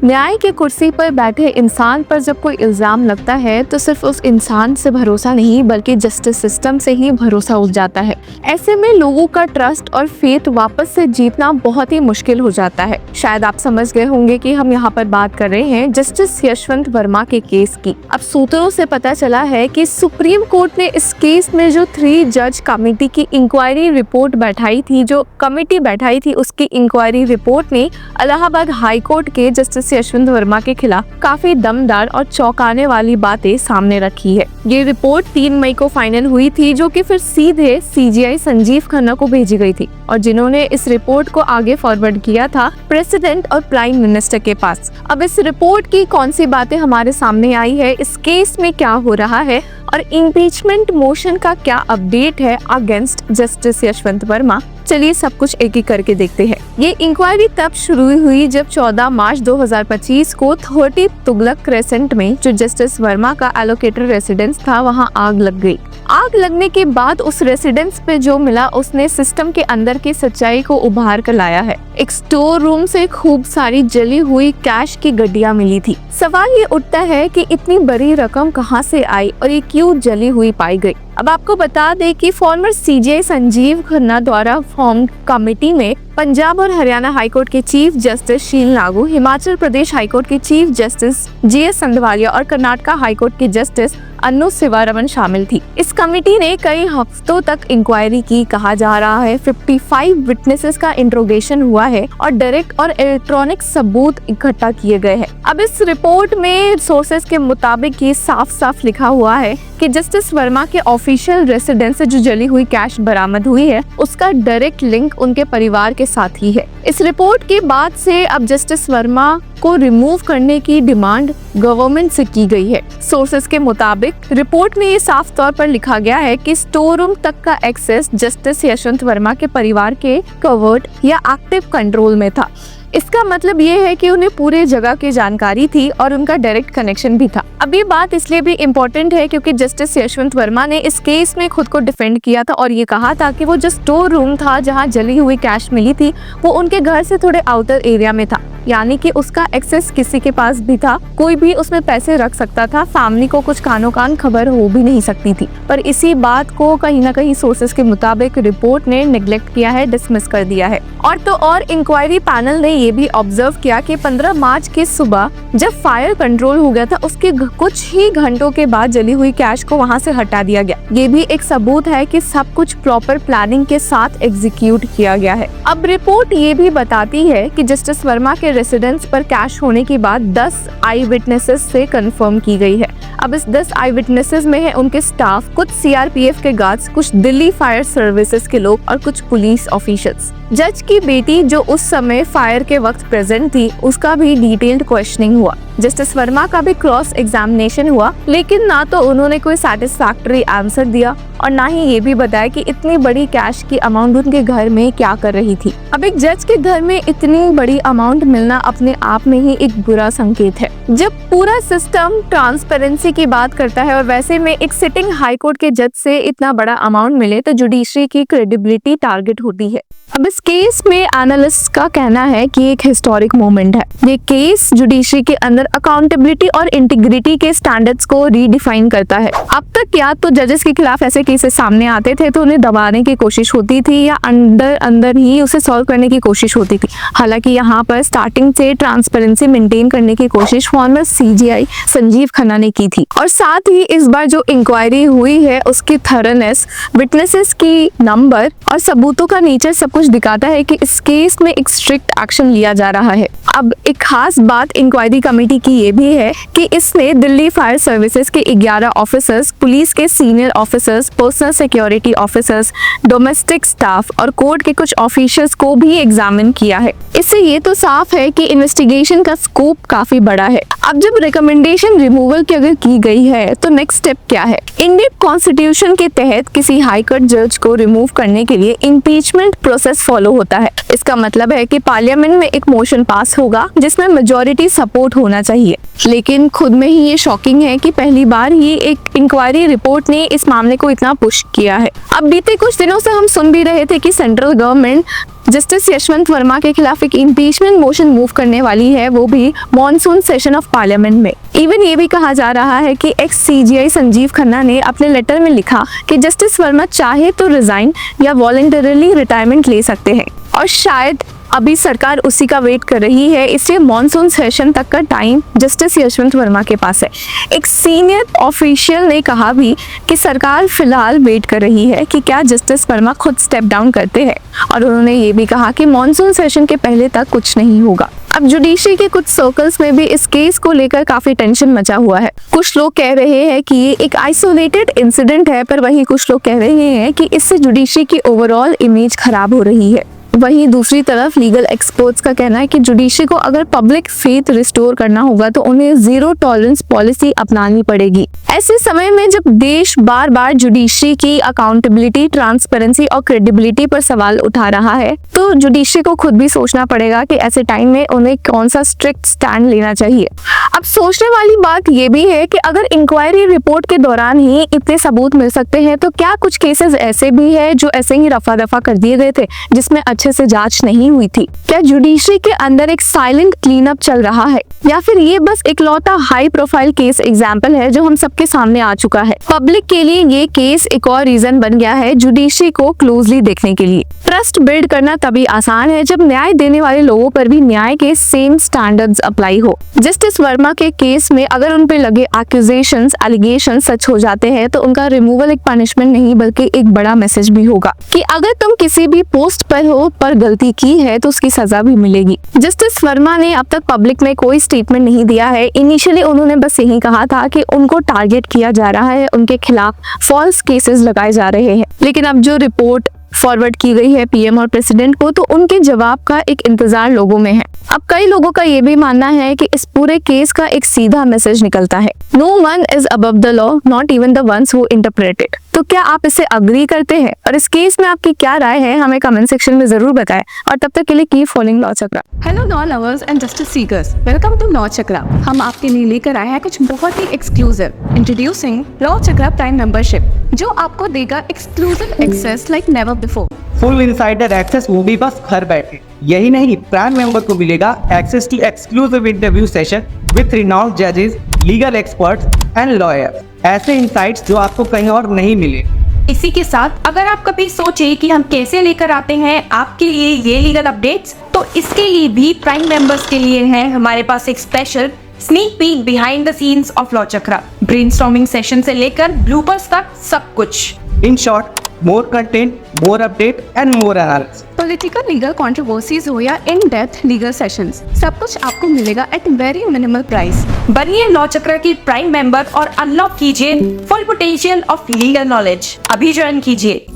न्याय की कुर्सी पर बैठे इंसान पर जब कोई इल्जाम लगता है तो सिर्फ उस इंसान से भरोसा नहीं बल्कि जस्टिस सिस्टम से ही भरोसा उठ जाता है। ऐसे में लोगों का ट्रस्ट और फेथ वापस से जीतना बहुत ही मुश्किल हो जाता है। शायद आप समझ गए होंगे कि हम यहाँ पर बात कर रहे हैं जस्टिस यशवंत वर्मा के केस की। अब सूत्रों से पता चला है कि सुप्रीम कोर्ट ने इस केस में जो 3 जज कमेटी की इंक्वायरी रिपोर्ट बैठाई थी उसकी इंक्वायरी रिपोर्ट ने इलाहाबाद हाई कोर्ट के जस्टिस यशवंत वर्मा के खिलाफ काफी दमदार और चौंकाने वाली बातें सामने रखी है। ये रिपोर्ट 3 मई को फाइनल हुई थी, जो कि फिर सीधे सीजीआई संजीव खन्ना को भेजी गई थी और जिन्होंने इस रिपोर्ट को आगे फॉरवर्ड किया था प्रेसिडेंट और प्राइम मिनिस्टर के पास। अब इस रिपोर्ट की कौन सी बातें हमारे सामने आई है, इस केस में क्या हो रहा है और इम्पीचमेंट मोशन का क्या अपडेट है अगेंस्ट जस्टिस यशवंत वर्मा, चलिए सब कुछ एक एक करके देखते हैं। ये इंक्वायरी तब शुरू हुई जब 14 मार्च 2025 को 30 तुगलक क्रेसेंट में जो जस्टिस वर्मा का एलोकेटेड रेसिडेंस था वहां आग लग गई। आग लगने के बाद उस रेसिडेंस पे जो मिला उसने सिस्टम के अंदर की सच्चाई को उभार कर लाया है। एक स्टोर रूम से खूब सारी जली हुई कैश की गड्डियां मिली थी। सवाल ये उठता है कि इतनी बड़ी रकम कहां से आई और ये क्यों जली हुई पाई गई। अब आपको बता दें कि फॉर्मर सीजीआई संजीव खन्ना द्वारा फॉर्म कमेटी में पंजाब और हरियाणा हाईकोर्ट के चीफ जस्टिस शील नागू, हिमाचल प्रदेश हाईकोर्ट के चीफ जस्टिस जीएस संधवालिया और कर्नाटक हाईकोर्ट के जस्टिस अन्नु शिवारमन शामिल थी। इस कमेटी ने कई हफ्तों तक इंक्वायरी की। कहा जा रहा है 55 विटनेसेस का इंट्रोगेशन हुआ है और डायरेक्ट और इलेक्ट्रॉनिक सबूत इकट्ठा किए गए हैं। अब इस रिपोर्ट में सोर्सेस के मुताबिक ये साफ साफ लिखा हुआ है कि जस्टिस वर्मा के ऑफिशियल रेसिडेंस से जो जली हुई कैश बरामद हुई है उसका डायरेक्ट लिंक उनके परिवार के साथ ही है। इस रिपोर्ट के बाद से अब जस्टिस वर्मा को रिमूव करने की डिमांड गवर्नमेंट से की गई है। सोर्सेस के मुताबिक रिपोर्ट में ये साफ तौर पर लिखा गया है कि स्टोर रूम तक का एक्सेस जस्टिस यशवंत वर्मा के परिवार के कवर्ड या एक्टिव कंट्रोल में था। इसका मतलब ये है कि उन्हें पूरे जगह की जानकारी थी और उनका डायरेक्ट कनेक्शन भी था। अब ये बात इसलिए भी इम्पोर्टेंट है क्योंकि जस्टिस यशवंत वर्मा ने इस केस में खुद को डिफेंड किया था और ये कहा था कि वो जो स्टोर रूम था जहां जली हुई कैश मिली थी वो उनके घर से थोड़े आउटर एरिया में था, यानी कि उसका एक्सेस किसी के पास भी था, कोई भी उसमें पैसे रख सकता था, फैमिली को कुछ कानो कान खबर हो भी नहीं सकती थी। पर इसी बात को कहीं ना कहीं सोर्सेस के मुताबिक रिपोर्ट ने नेग्लेक्ट किया है, डिसमिस कर दिया है। और तो और इंक्वायरी पैनल ने ये भी ऑब्जर्व किया कि 15 मार्च की सुबह जब फायर कंट्रोल हो गया था उसके कुछ ही घंटों के बाद जली हुई कैश को वहां से हटा दिया गया। ये भी एक सबूत है कि सब कुछ प्रॉपर प्लानिंग के साथ एग्जीक्यूट किया गया है। अब रिपोर्ट ये भी बताती है कि जस्टिस वर्मा के रेसिडेंस पर कैश होने की बात 10 आई विटनेसेस से कंफर्म की गई है। अब इस 10 आई विटनेसेस में है उनके स्टाफ, कुछ सीआरपीएफ के गार्ड्स, कुछ दिल्ली फायर सर्विसेज के लोग और कुछ पुलिस ऑफिशियल्स। जज की बेटी जो उस समय फायर के वक्त प्रेजेंट थी उसका भी डिटेल्ड क्वेश्चनिंग हुआ। जस्टिस वर्मा का भी क्रॉस एग्जामिनेशन हुआ, लेकिन ना तो उन्होंने कोई सैटिस्फैक्टरी आंसर दिया और ना ही ये भी बताया कि इतनी बड़ी कैश की अमाउंट उनके घर में क्या कर रही थी। अब एक जज के घर में इतनी बड़ी अमाउंट मिलना अपने आप में ही एक बुरा संकेत है। जब पूरा सिस्टम ट्रांसपेरेंसी की बात करता है और वैसे में एक सिटिंग हाई कोर्ट के जज से इतना बड़ा अमाउंट मिले तो जुडिशरी की क्रेडिबिलिटी टारगेट होती है। अब इस केस में एनालिस्ट का कहना है कि एक हिस्टोरिक मोमेंट है। ये केस जुडिशरी के अंदर अकाउंटेबिलिटी और इंटीग्रिटी के स्टैंडर्ड्स को रीडिफाइन करता है। अब तक या तो जजेस के खिलाफ ऐसे केसेस सामने आते थे तो उन्हें दबाने की कोशिश होती थी या अंदर ही उसे सॉल्व करने की कोशिश होती थी। हालांकि यहाँ पर स्टार्टिंग से ट्रांसपेरेंसी मेंटेन करने की कोशिश फॉर्मर सीजीआई संजीव खन्ना ने की थी और साथ ही इस बार जो इंक्वायरी हुई है उसकी थॉरनेस, विटनेसेस की नंबर और सबूतों का नेचर सब कुछ दिखाता है कि इस केस में एक स्ट्रिक्ट एक्शन लिया जा रहा है। अब एक खास बात इंक्वायरी कमेटी की ये भी है कि इसने दिल्ली फायर सर्विसेज के 11 ऑफिसर्स, पुलिस के senior officers, personal security officers, domestic staff और कोर्ट के कुछ ऑफिशियल्स को भी एग्जामिन किया है। इससे ये तो साफ है कि इन्वेस्टिगेशन का स्कोप काफी बड़ा है। अब जब रिकमेंडेशन रिमूवल की अगर की गई है तो नेक्स्ट स्टेप क्या है? इंडियन कॉन्स्टिट्यूशन के तहत किसी हाई कोर्ट जज को रिमूव करने के लिए इम्पीचमेंट प्रोसेस फॉलो होता है। इसका मतलब है कि पार्लियामेंट में एक मोशन पास होगा जिसमें मेजॉरिटी सपोर्ट होना चाहिए। लेकिन खुद में ही ये शॉकिंग है कि पहली बार ही एक इंक्वायरी रिपोर्ट ने इस मामले को इतना पुश किया है। अब बीते कुछ दिनों से हम सुन भी रहे थे कि central government justice Yashwant Verma के खिलाफ एक इम्पीचमेंट मोशन मूव करने वाली है, वो भी मॉनसून सेशन ऑफ पार्लियामेंट में। इवन ये भी कहा जा रहा है कि एक्स सीजीआई संजीव खन्ना ने अपने लेटर में लिखा कि जस्टिस वर्मा चाहे तो रिजाइन या वॉलंटरली रिटायरमेंट ले सकते हैं, और शायद अभी सरकार उसी का वेट कर रही है, इसलिए मॉनसून सेशन तक का टाइम जस्टिस यशवंत वर्मा के पास है। एक सीनियर ऑफिशियल ने कहा भी कि सरकार फिलहाल वेट कर रही है कि क्या जस्टिस वर्मा खुद स्टेप डाउन करते हैं, और उन्होंने ये भी कहा कि मॉनसून सेशन के पहले तक कुछ नहीं होगा। अब जुडिशरी के कुछ सर्कल्स में भी इस केस को लेकर काफी टेंशन मचा हुआ है। कुछ लोग कह रहे हैं कि ये एक आइसोलेटेड इंसिडेंट है, पर वहीं कुछ लोग कह रहे हैं कि इससे जुडिशरी की ओवरऑल इमेज खराब हो रही है। वहीं दूसरी तरफ लीगल एक्सपर्ट्स का कहना है कि जुडिशरी को अगर पब्लिक फेथ रिस्टोर करना होगा तो उन्हें जीरो टॉलरेंस पॉलिसी अपनानी पड़ेगी। ऐसे समय में जब देश बार बार जुडिशरी की अकाउंटेबिलिटी, ट्रांसपेरेंसी और क्रेडिबिलिटी पर सवाल उठा रहा है, तो जुडिशरी को खुद भी सोचना पड़ेगा कि ऐसे टाइम में उन्हें कौन सा स्ट्रिक्ट स्टैंड लेना चाहिए। अब सोचने वाली बात ये भी है कि अगर इंक्वायरी रिपोर्ट के दौरान ही इतने सबूत मिल सकते हैं, तो क्या कुछ केसेस ऐसे भी है जो ऐसे ही रफा दफा कर दिए गए थे, जिसमें अच्छे से जांच नहीं हुई थी? क्या जुडिशरी के अंदर एक साइलेंट क्लीन अप चल रहा है, या फिर ये बस इकलौता हाई प्रोफाइल केस एग्जाम्पल है जो हम सबके सामने आ चुका है? पब्लिक के लिए ये केस एक और रीजन बन गया है जुडिशरी को क्लोजली देखने के लिए। ट्रस्ट बिल्ड करना तभी आसान है जब न्याय देने वाले लोगों पर भी न्याय के सेम स्टैंडर्ड्स अप्लाई हो। जस्टिस वर्मा के केस में अगर उन पे लगे एक्यूजेशंस, एलिगेशन सच हो जाते हैं, तो उनका रिमूवल एक पनिशमेंट नहीं बल्कि एक बड़ा मैसेज भी होगा कि अगर तुम किसी भी पोस्ट पर हो पर गलती की है तो उसकी सजा भी मिलेगी। जस्टिस वर्मा ने अब तक पब्लिक में कोई स्टेटमेंट नहीं दिया है। इनिशियली उन्होंने बस यही कहा था कि उनको टारगेट किया जा रहा है, उनके खिलाफ फॉल्स केसेस लगाए जा रहे हैं। लेकिन अब जो रिपोर्ट फॉरवर्ड की गई है पीएम और प्रेसिडेंट को, तो उनके जवाब का एक इंतजार लोगों में है। अब कई लोगों का ये भी मानना है कि इस पूरे केस का एक सीधा मैसेज निकलता है, no one is above the law, not even the ones who interpret it. तो क्या आप इससे अग्री करते हैं, और इस केस में आपकी क्या राय है, हमें कमेंट सेक्शन में जरूर बताएं। और तब तक के लिए keep following law Chakra. Hello law lovers and justice seekers, welcome to law Chakra. हम आपके लिए लेकर आए हैं कुछ बहुत ही exclusive. Introducing law Chakra prime membership, जो आपको देगा exclusive access like never before. Full insider access, वो भी बस घर बैठे। यही नहीं, प्राइम मेंबर को मिलेगा access to exclusive interview session with renowned जजेस, लीगल एक्सपर्ट्स एंड लॉयर्स। ऐसे इनसाइट्स जो आपको कहीं और नहीं मिले। इसी के साथ अगर आप कभी सोचे कि हम कैसे लेकर आते हैं आपके लिए ये लीगल अपडेट्स, तो इसके लिए भी प्राइम मेंबर्स के लिए है हमारे पास एक special sneak peek behind the scenes of law chakra. Brainstorming session से लेकर ब्लूपर्स तक सब कुछ। In short, more content, more update and more analysis. Political legal controversies हो या इन डेप्थ लीगल सेशंस, सब कुछ आपको मिलेगा एट वेरी मिनिमल प्राइस। बनिए लॉ चक्र की प्राइम मेंबर और अनलॉक कीजिए full potential of legal knowledge. अभी ज्वाइन कीजिए